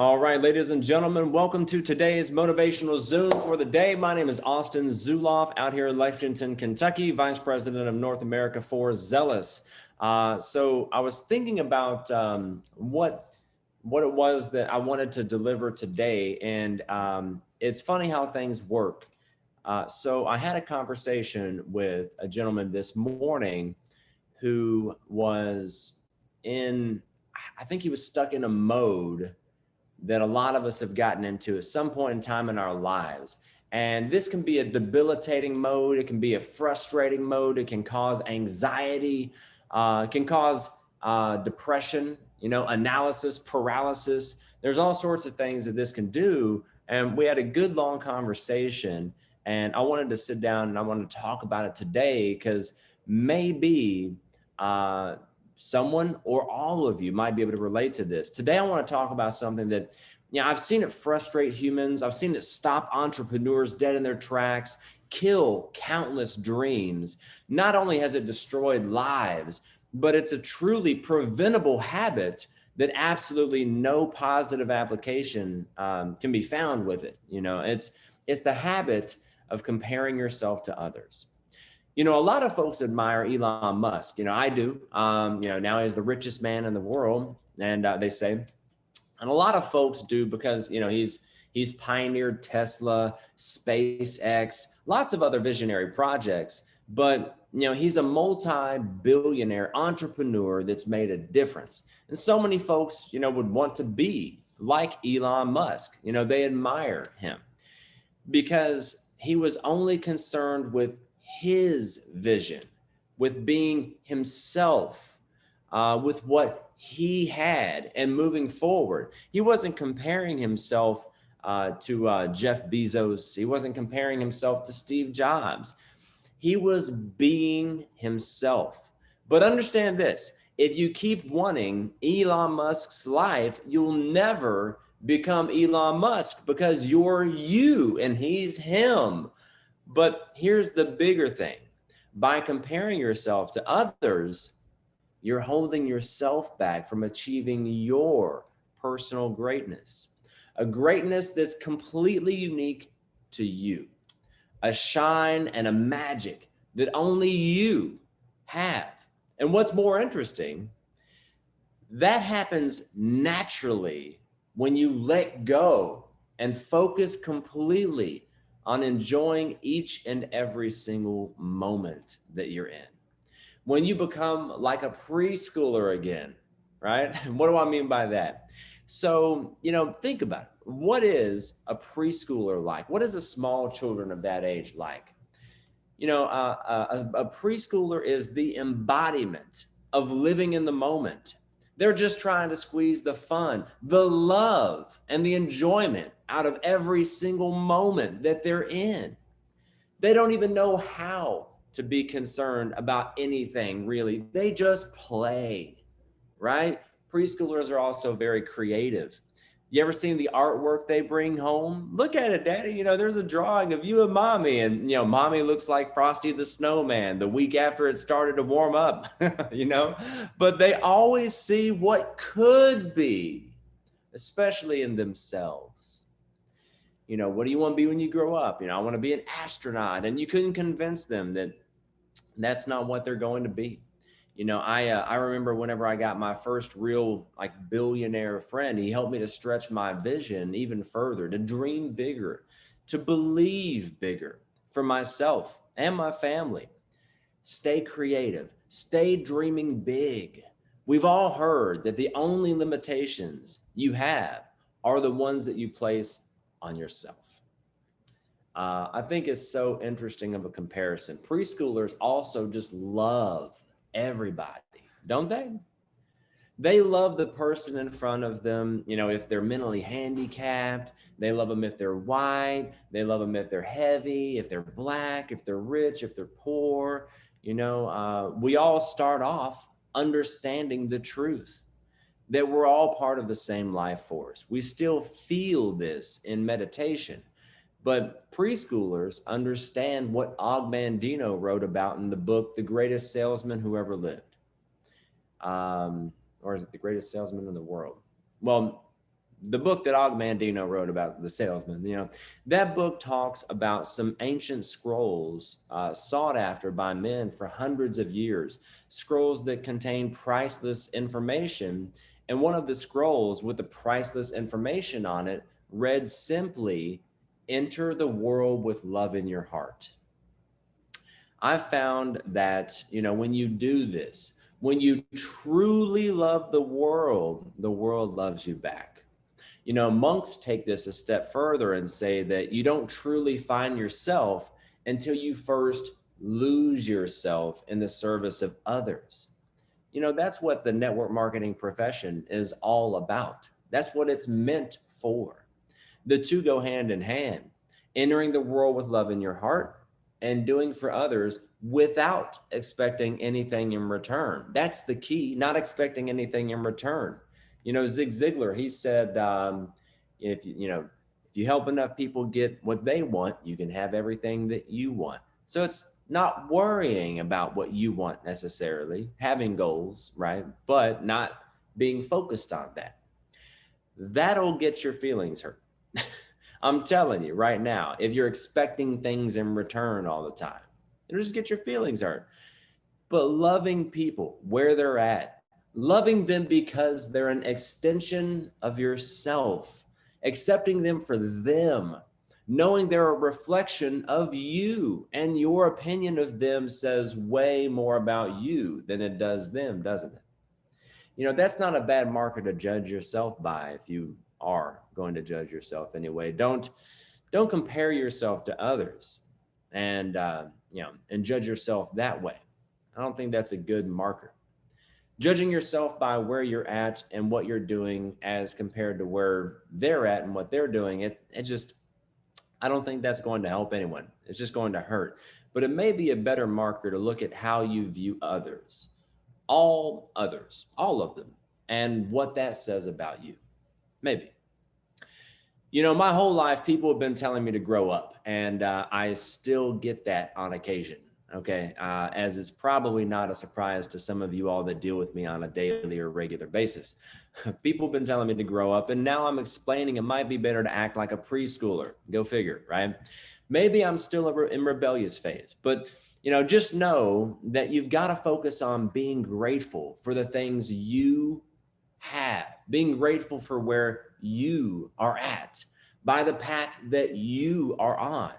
All right, ladies and gentlemen, welcome to today's Motivational Zoom for the day. My name is Austin Zuloff out here in Lexington, Kentucky, Vice President of North America for Zealous. So I was thinking about what it was that I wanted to deliver today, and it's funny how things work. So I had a conversation with a gentleman this morning who was in, I think he was stuck in a mode that a lot of us have gotten into at some point in time in our lives. And this can be a debilitating mode. It can be a frustrating mode. It can cause anxiety. It can cause depression, analysis paralysis. There's all sorts of things that this can do. And we had a good long conversation. And I wanted to sit down and I wanted to talk about it today because maybe someone or all of you might be able to relate to this. Today, I want to talk about something that, I've seen it frustrate humans. I've seen it stop entrepreneurs dead in their tracks, kill countless dreams. Not only has it destroyed lives, but it's a truly preventable habit that absolutely no positive application can be found with it. It's the habit of comparing yourself to others. A lot of folks admire Elon Musk. I do. Now he's the richest man in the world, and they say, and a lot of folks do because he's pioneered Tesla, SpaceX, lots of other visionary projects. But he's a multi-billionaire entrepreneur that's made a difference, and so many folks would want to be like Elon Musk. They admire him because he was only concerned with his vision, with being himself, with what he had and moving forward. He wasn't comparing himself to Jeff Bezos. He wasn't comparing himself to Steve Jobs. He was being himself. But understand this, if you keep wanting Elon Musk's life, you'll never become Elon Musk because you're you and he's him. But here's the bigger thing. By comparing yourself to others, you're holding yourself back from achieving your personal greatness, a greatness that's completely unique to you, a shine and a magic that only you have. And what's more interesting, that happens naturally when you let go and focus completely on enjoying each and every single moment that you're in. When you become like a preschooler again, right? What do I mean by that? So, think about it. What is a preschooler like? What is a small children of that age like? A preschooler is the embodiment of living in the moment. They're just trying to squeeze the fun, the love, and the enjoyment out of every single moment that they're in. They don't even know how to be concerned about anything, really. They just play, right? Preschoolers are also very creative. You ever seen the artwork they bring home? Look at it, Daddy. There's a drawing of you and Mommy, and Mommy looks like Frosty the Snowman the week after it started to warm up, But they always see what could be, especially in themselves. What do you want to be when you grow up? I want to be an astronaut, and you couldn't convince them that that's not what they're going to be. I remember whenever I got my first real billionaire friend, he helped me to stretch my vision even further, to dream bigger, to believe bigger for myself and my family. Stay creative, stay dreaming big. We've all heard that the only limitations you have are the ones that you place on yourself. I think it's so interesting of a comparison. Preschoolers also just love everybody, don't they? They love the person in front of them, if they're mentally handicapped. They love them if they're white. They love them if they're heavy, if they're black, if they're rich, if they're poor. We all start off understanding the truth that we're all part of the same life force. We still feel this in meditation. But preschoolers understand what Og Mandino wrote about in the book, The Greatest Salesman Who Ever Lived. Or is it The Greatest Salesman in the World? Well, the book that Og Mandino wrote about the salesman, that book talks about some ancient scrolls sought after by men for hundreds of years, scrolls that contain priceless information. And one of the scrolls with the priceless information on it read simply, "Enter the world with love in your heart." I've found that, when you do this, when you truly love the world loves you back. Monks take this a step further and say that you don't truly find yourself until you first lose yourself in the service of others. That's what the network marketing profession is all about. That's what it's meant for. The two go hand in hand, entering the world with love in your heart and doing for others without expecting anything in return. That's the key, not expecting anything in return. Zig Ziglar, he said, if you help enough people get what they want, you can have everything that you want. So it's not worrying about what you want necessarily, having goals, right? But not being focused on that. That'll get your feelings hurt. I'm telling you right now, if you're expecting things in return all the time, it'll just get your feelings hurt. But loving people where they're at, loving them because they're an extension of yourself, accepting them for them, knowing they're a reflection of you, and your opinion of them says way more about you than it does them, doesn't it? That's not a bad marker to judge yourself by if you are going to judge yourself anyway. Don't compare yourself to others and judge yourself that way. I don't think that's a good marker. Judging yourself by where you're at and what you're doing as compared to where they're at and what they're doing, I don't think that's going to help anyone. It's just going to hurt. But it may be a better marker to look at how you view others, all others, all of them, and what that says about you. Maybe. My whole life, people have been telling me to grow up, and I still get that on occasion. Okay. As it's probably not a surprise to some of you all that deal with me on a daily or regular basis. People have been telling me to grow up, and now I'm explaining it might be better to act like a preschooler. Go figure, right? Maybe I'm still in rebellious phase, but just know that you've got to focus on being grateful for the things you have, being grateful for where you are at, by the path that you are on.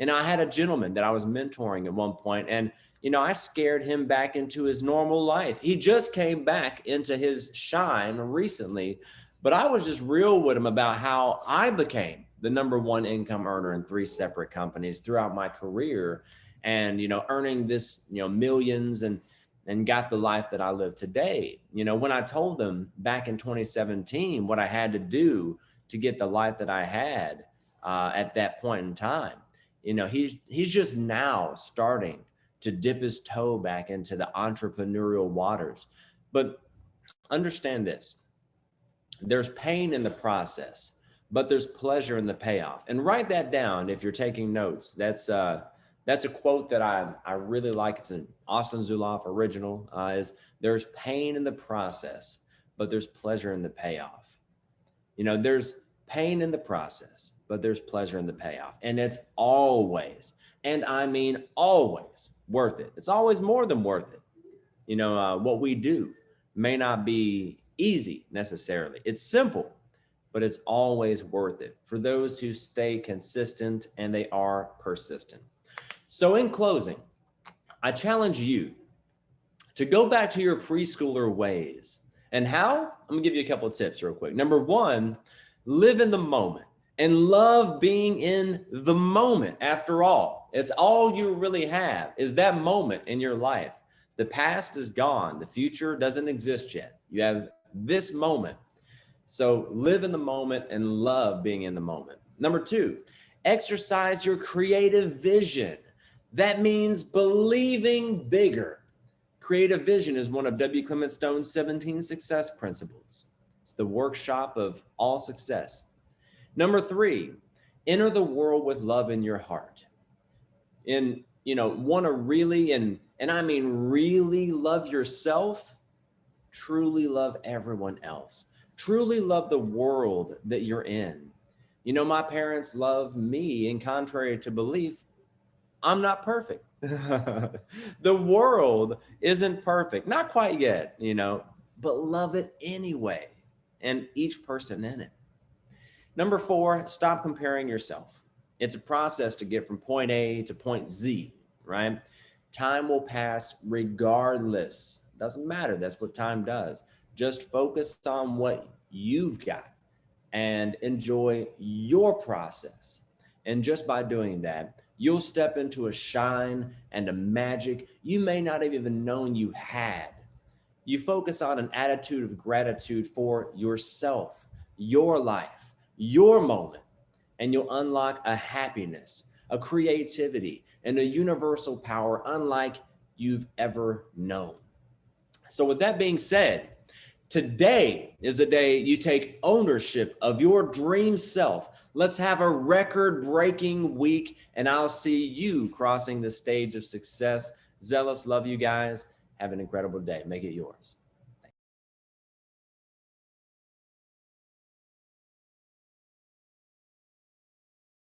And I had a gentleman that I was mentoring at one point, and I scared him back into his normal life. He just came back into his shine recently, but I was just real with him about how I became the #1 income earner in 3 separate companies throughout my career, and earning this millions and got the life that I live today. When I told him back in 2017 what I had to do to get the life that I had at that point in time, he's just now starting to dip his toe back into the entrepreneurial waters. But understand this, there's pain in the process, but there's pleasure in the payoff. And write that down if you're taking notes. That's a quote that I really like. It's an Austin Zuloff original. Is there's pain in the process, but there's pleasure in the payoff. There's pain in the process, but there's pleasure in the payoff. And it's always, and I mean always, worth it. It's always more than worth it. What we do may not be easy necessarily. It's simple, but it's always worth it for those who stay consistent and they are persistent. So in closing, I challenge you to go back to your preschooler ways. And how? I'm gonna give you a couple of tips real quick. Number 1, live in the moment and love being in the moment. After all, it's all you really have is that moment in your life. The past is gone. The future doesn't exist yet. You have this moment. So live in the moment and love being in the moment. Number 2, exercise your creative vision. That means believing bigger. Creative vision is one of W. Clement Stone's 17 success principles. It's the workshop of all success. Number 3, enter the world with love in your heart. Want to really, and I mean really love yourself, truly love everyone else. Truly love the world that you're in. You know, my parents love me, and contrary to belief, I'm not perfect. The world isn't perfect, not quite yet, you know, but love it anyway, and each person in it. Number four, stop comparing yourself. It's a process to get from point A to point Z, right? Time will pass regardless. Doesn't matter. That's what time does. Just focus on what you've got and enjoy your process. And just by doing that, you'll step into a shine and a magic you may not have even known you had. You focus on an attitude of gratitude for yourself, your life, your moment, and you'll unlock a happiness, a creativity, and a universal power unlike you've ever known. So, with that being said, today is a day you take ownership of your dream self. Let's have a record breaking week, and I'll see you crossing the stage of success. Zealous, love you guys. Have an incredible day. Make it yours.